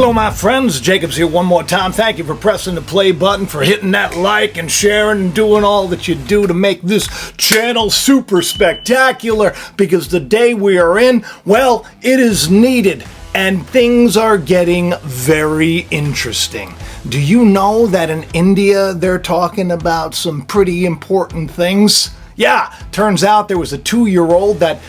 Hello my friends, Jacob's here one more time. Thank you for pressing the play button, for hitting that like and sharing and doing all that you do to make this channel super spectacular, because the day we are in, well, it is needed and things are getting very interesting. Do you know that in India they're talking about some pretty important things? Yeah, turns out there was a 2-year-old that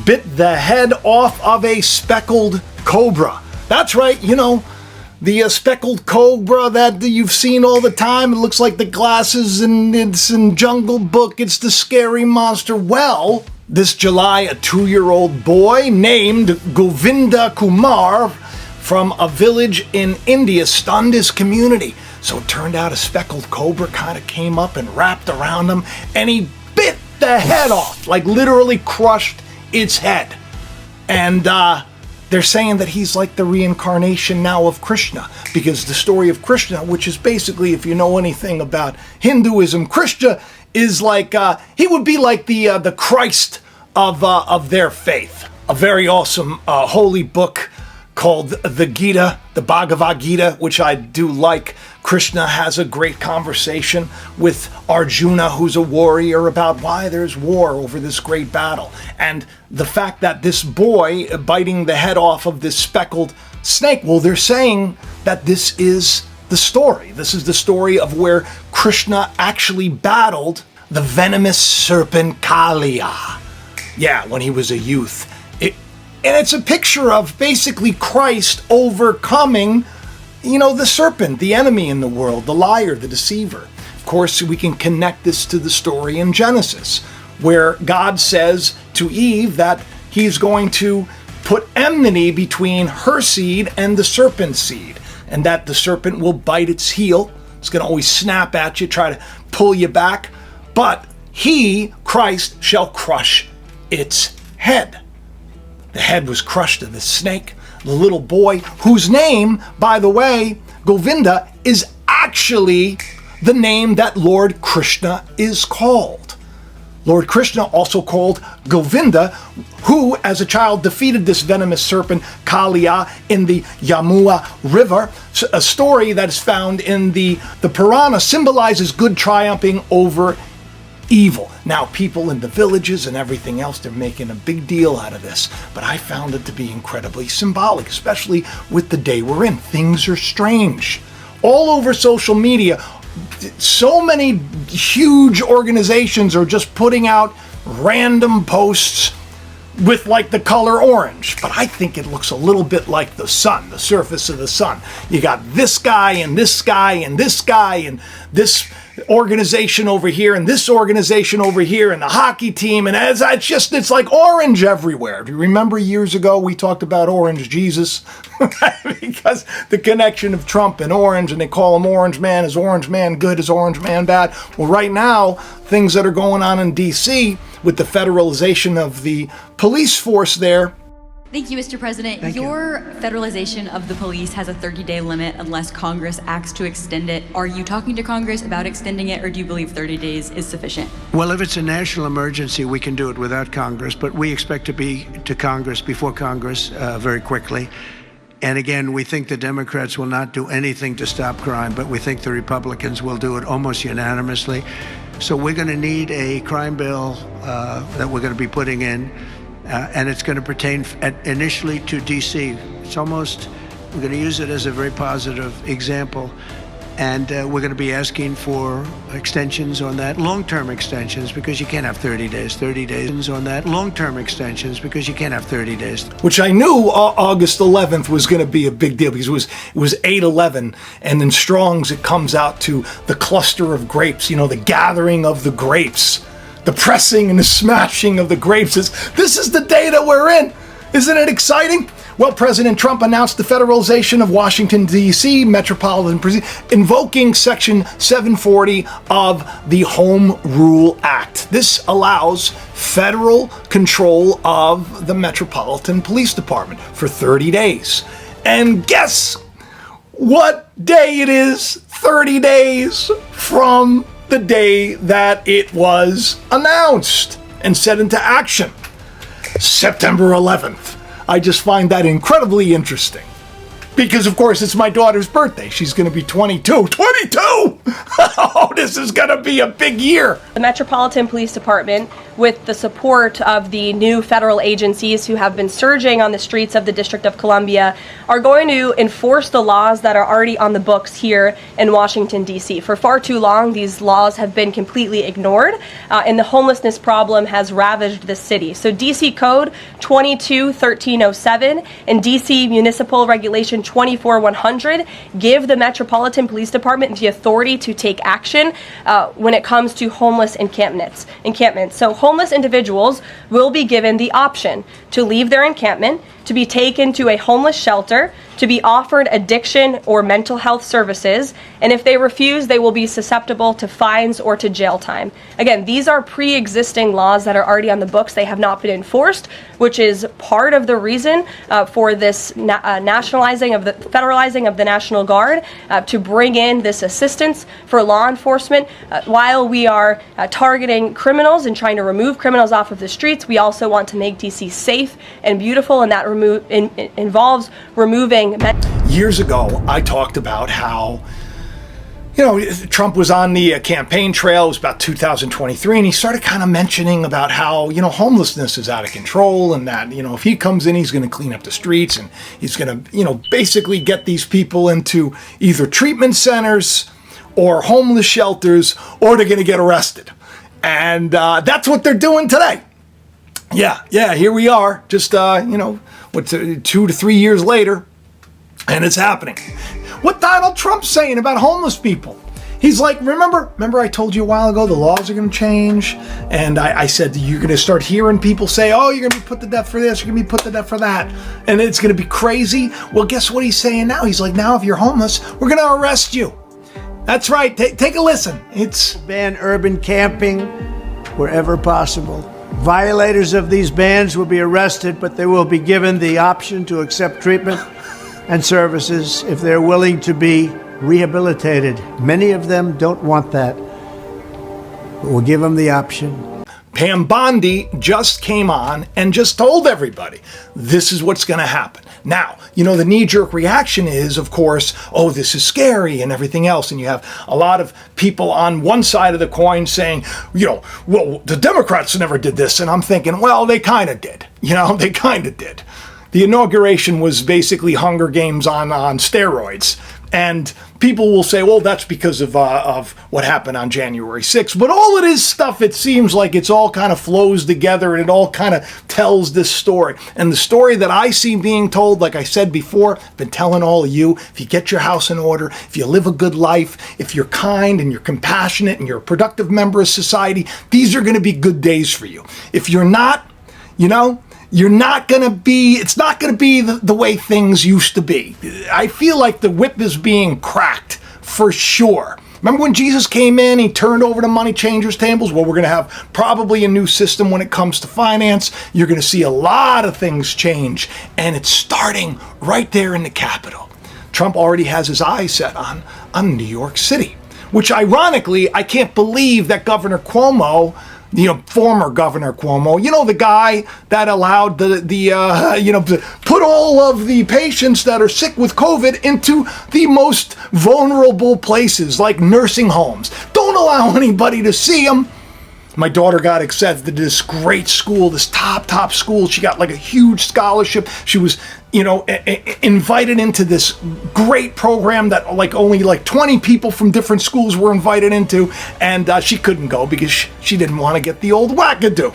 bit the head off of a speckled cobra. That's right, you know, the speckled cobra that you've seen all the time. It looks like the glasses and it's in Jungle Book. It's the scary monster. Well, this July, a 2-year-old boy named Govinda Kumar from a village in India stunned his community. So it turned out a speckled cobra kind of came up and wrapped around him, and he bit the head off, like literally crushed its head. And they're saying that he's like the reincarnation now of Krishna, because the story of Krishna, which is basically, if you know anything about Hinduism, Krishna is like, he would be like the Christ of their faith. A very awesome holy book called the Gita, the Bhagavad Gita, which I do like. Krishna has a great conversation with Arjuna, who's a warrior, about why there's war over this great battle. And the fact that this boy biting the head off of this speckled snake, well, they're saying that this is the story. This is the story of where Krishna actually battled the venomous serpent Kaliya. Yeah, when he was a youth. And it's a picture of basically Christ overcoming, you know, the serpent, the enemy in the world, the liar, the deceiver. Of course, we can connect this to the story in Genesis, where God says to Eve that he's going to put enmity between her seed and the serpent's seed, and that the serpent will bite its heel. It's going to always snap at you, try to pull you back, but he, Christ, shall crush its head. The head was crushed of the snake. The little boy, whose name, by the way, Govinda, is actually the name that Lord Krishna is called. Lord Krishna, also called Govinda, who as a child defeated this venomous serpent Kaliya in the Yamuna River. A story that is found in the Purana, symbolizes good triumphing over evil. Now, people in the villages and everything else, they're making a big deal out of this, but I found it to be incredibly symbolic, especially with the day we're in. Things are strange. All over social media, so many huge organizations are just putting out random posts with like the color orange, but I think it looks a little bit like the sun, the surface of the sun. You got this guy and this guy and this guy and this organization over here and this organization over here and the hockey team, and it's like orange everywhere. Do you remember years ago we talked about Orange Jesus? Because the connection of Trump and orange, and they call him Orange Man. Is Orange Man good? Is Orange Man bad? Well, right now, things that are going on in DC with the federalization of the police force there. Thank you, Mr. President. Your federalization of the police has a 30-day limit unless Congress acts to extend it. Are you talking to Congress about extending it, or do you believe 30 days is sufficient? Well, if it's a national emergency, we can do it without Congress, but we expect to be to Congress before Congress very quickly. And again, we think the Democrats will not do anything to stop crime, but we think the Republicans will do it almost unanimously. So we're going to need a crime bill that we're going to be putting in. And it's going to pertain initially to D.C. We're going to use it as a very positive example. And we're going to be asking for extensions on that, long-term extensions, because you can't have 30 days. 30 days on that, long-term extensions, because you can't have 30 days. Which I knew August 11th was going to be a big deal, because it was 8/11, and in Strong's it comes out to the cluster of grapes, you know, the gathering of the grapes. The pressing and the smashing of the grapes. This is the day that we're in. Isn't it exciting? Well, President Trump announced the federalization of Washington, D.C. metropolitan prison, invoking Section 740 of the Home Rule Act. This allows federal control of the Metropolitan Police Department for 30 days. And guess what day it is? 30 days from the day that it was announced and set into action. September 11th. I just find that incredibly interesting. Because, of course, it's my daughter's birthday. She's going to be 22. 22! Oh, this is going to be a big year. The Metropolitan Police Department, with the support of the new federal agencies who have been surging on the streets of the District of Columbia, are going to enforce the laws that are already on the books here in Washington, D.C. For far too long, these laws have been completely ignored, and the homelessness problem has ravaged the city. So D.C. Code 22-1307 and D.C. Municipal Regulation 24-100 give the Metropolitan Police Department the authority to take action when it comes to homeless encampments. So homeless individuals will be given the option to leave their encampment, to be taken to a homeless shelter, to be offered addiction or mental health services, and if they refuse, they will be susceptible to fines or to jail time. Again, these are pre-existing laws that are already on the books. They have not been enforced, which is part of the reason for this federalizing of the National Guard to bring in this assistance for law enforcement. While we are targeting criminals and trying to remove criminals off of the streets, we also want to make DC safe and beautiful, and that involves removing. Years ago, I talked about how, Trump was on the campaign trail. It was about 2023, and he started kind of mentioning about how, homelessness is out of control, and that, if he comes in, he's going to clean up the streets, and he's going to, basically get these people into either treatment centers or homeless shelters, or they're going to get arrested. And that's what they're doing today. Yeah, here we are, just, 2 to 3 years later, and it's happening. What Donald Trump's saying about homeless people? He's like, remember I told you a while ago the laws are going to change? And I said, you're going to start hearing people say, oh, you're going to be put to death for this, you're going to be put to death for that, and it's going to be crazy. Well, guess what he's saying now? He's like, now if you're homeless, we're going to arrest you. That's right. Take a listen. It's ban urban camping wherever possible. Violators of these bans will be arrested, but they will be given the option to accept treatment and services if they're willing to be rehabilitated. Many of them don't want that, but we'll give them the option. Pam Bondi just came on and just told everybody this is what's going to happen. Now, the knee-jerk reaction is, of course, oh, this is scary and everything else. And you have a lot of people on one side of the coin saying, well, the Democrats never did this. And I'm thinking, well, they kind of did. They kind of did. The inauguration was basically Hunger Games on steroids. And people will say, well, that's because of what happened on January 6th. But all of this stuff, it seems like it's all kind of flows together, and it all kind of tells this story. And the story that I see being told, like I said before, I've been telling all of you, if you get your house in order, if you live a good life, if you're kind and you're compassionate and you're a productive member of society, these are going to be good days for you. If you're not, you're not going to be, it's not going to be the way things used to be. I feel like the whip is being cracked for sure. Remember when Jesus came in, he turned over the money changers' tables? Well, we're going to have probably a new system when it comes to finance. You're going to see a lot of things change, and it's starting right there in the Capitol. Trump already has his eyes set on New York City, which ironically, I can't believe that Governor Cuomo, former Governor Cuomo, the guy that allowed to put all of the patients that are sick with COVID into the most vulnerable places like nursing homes. Don't allow anybody to see them. My daughter got accepted to this great school, this top school. She got like a huge scholarship. She was, invited into this great program that only 20 people from different schools were invited into. And she couldn't go because she didn't want to get the old wackadoo.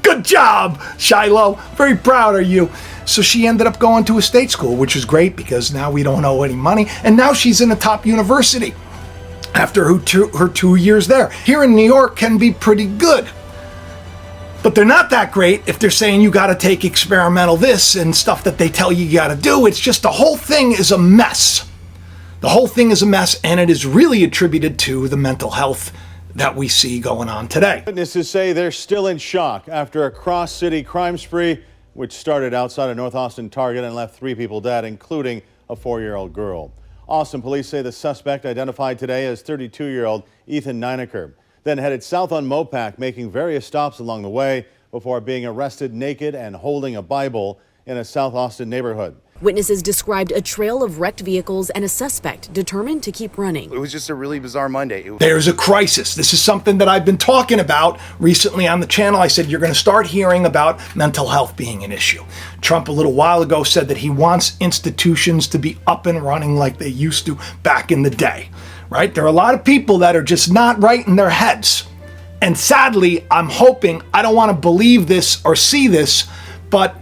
Good job, Shiloh. Very proud of you. So she ended up going to a state school, which is great because now we don't owe any money. And now she's in a top university after her 2 years there. Here in New York can be pretty good. But they're not that great if they're saying you got to take experimental this and stuff that they tell you got to do. It's just the whole thing is a mess. The whole thing is a mess, and it is really attributed to the mental health that we see going on today. Witnesses say they're still in shock after a cross-city crime spree, which started outside a North Austin Target and left 3 people dead, including a 4-year-old girl. Austin police say the suspect, identified today as 32-year-old Ethan Nineker, then headed south on Mopac, making various stops along the way before being arrested naked and holding a Bible in a South Austin neighborhood. Witnesses described a trail of wrecked vehicles and a suspect determined to keep running. It was just a really bizarre Monday. There's a crisis. This is something that I've been talking about recently on the channel. I said you're going to start hearing about mental health being an issue. Trump a little while ago said that he wants institutions to be up and running like they used to back in the day, right? There are a lot of people that are just not right in their heads. And sadly, I'm hoping, I don't want to believe this or see this, but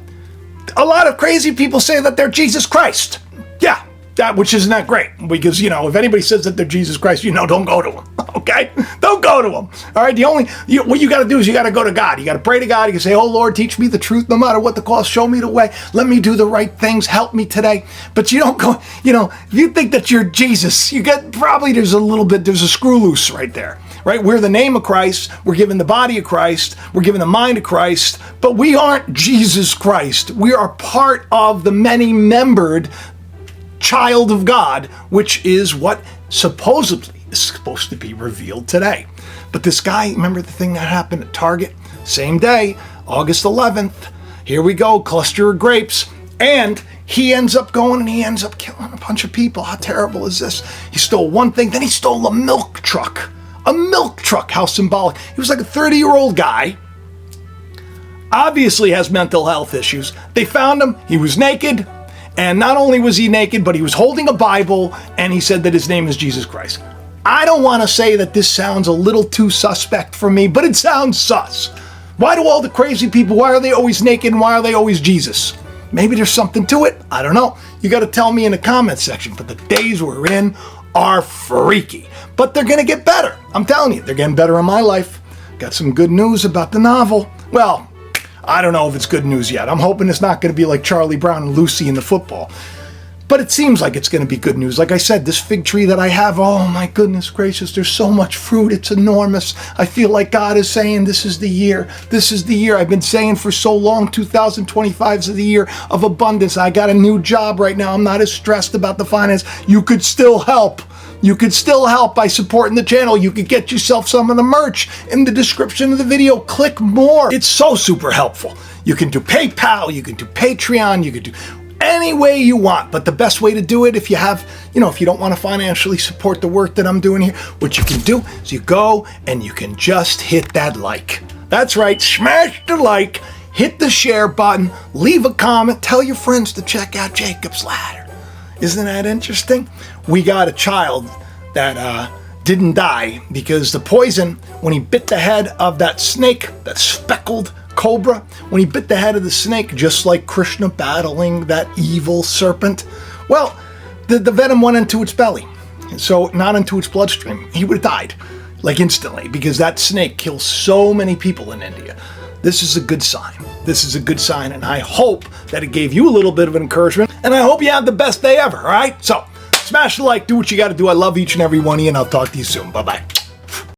a lot of crazy people say that they're Jesus Christ. Yeah, which isn't that great, because, if anybody says that they're Jesus Christ, don't go to them, okay? Don't go to them, all right? What you got to do is you got to go to God. You got to pray to God. You can say, oh, Lord, teach me the truth no matter what the cost. Show me the way. Let me do the right things. Help me today. But you don't go, if you think that you're Jesus, there's a screw loose right there. Right? We're the name of Christ. We're given the body of Christ. We're given the mind of Christ. But we aren't Jesus Christ. We are part of the many-membered child of God, which is what supposedly is supposed to be revealed today. But this guy, remember the thing that happened at Target? Same day, August 11th. Here we go, cluster of grapes. And he ends up going and he ends up killing a bunch of people. How terrible is this? He stole one thing, then he stole a milk truck. A milk truck, how symbolic. He was like a 30-year-old guy, obviously has mental health issues. They found him, he was naked, and not only was he naked, but he was holding a Bible, and he said that his name is Jesus Christ. I don't want to say that this sounds a little too suspect for me, but it sounds sus. Why do all the crazy people, why are they always naked and why are they always Jesus? Maybe there's something to it, I don't know. You got to tell me in the comments section, but the days we're in are freaky. But they're going to get better. I'm telling you, they're getting better in my life. Got some good news about the novel. Well, I don't know if it's good news yet. I'm hoping it's not going to be like Charlie Brown and Lucy in the football. But it seems like it's going to be good news. Like I said, this fig tree that I have, oh my goodness gracious, there's so much fruit. It's enormous. I feel like God is saying this is the year. This is the year. I've been saying for so long, 2025 is the year of abundance. I got a new job right now. I'm not as stressed about the finance. You could still help. You could still help by supporting the channel. You could get yourself some of the merch in the description of the video. Click more. It's so super helpful. You can do PayPal, you can do Patreon, you can do any way you want. But the best way to do it, if you have, if you don't want to financially support the work that I'm doing here, what you can do is you go and you can just hit that like. That's right, smash the like, hit the share button, leave a comment, tell your friends to check out Jacob's Ladder. Isn't that interesting? We got a child that didn't die because the poison, when he bit the head of that snake, that speckled cobra, when he bit the head of the snake, just like Krishna battling that evil serpent, well, the venom went into its belly. So not into its bloodstream. He would have died, like instantly, because that snake kills so many people in India. This is a good sign. This is a good sign, and I hope that it gave you a little bit of encouragement, and I hope you have the best day ever, all right? So, smash the like, do what you got to do. I love each and every one of you, and I'll talk to you soon. Bye-bye.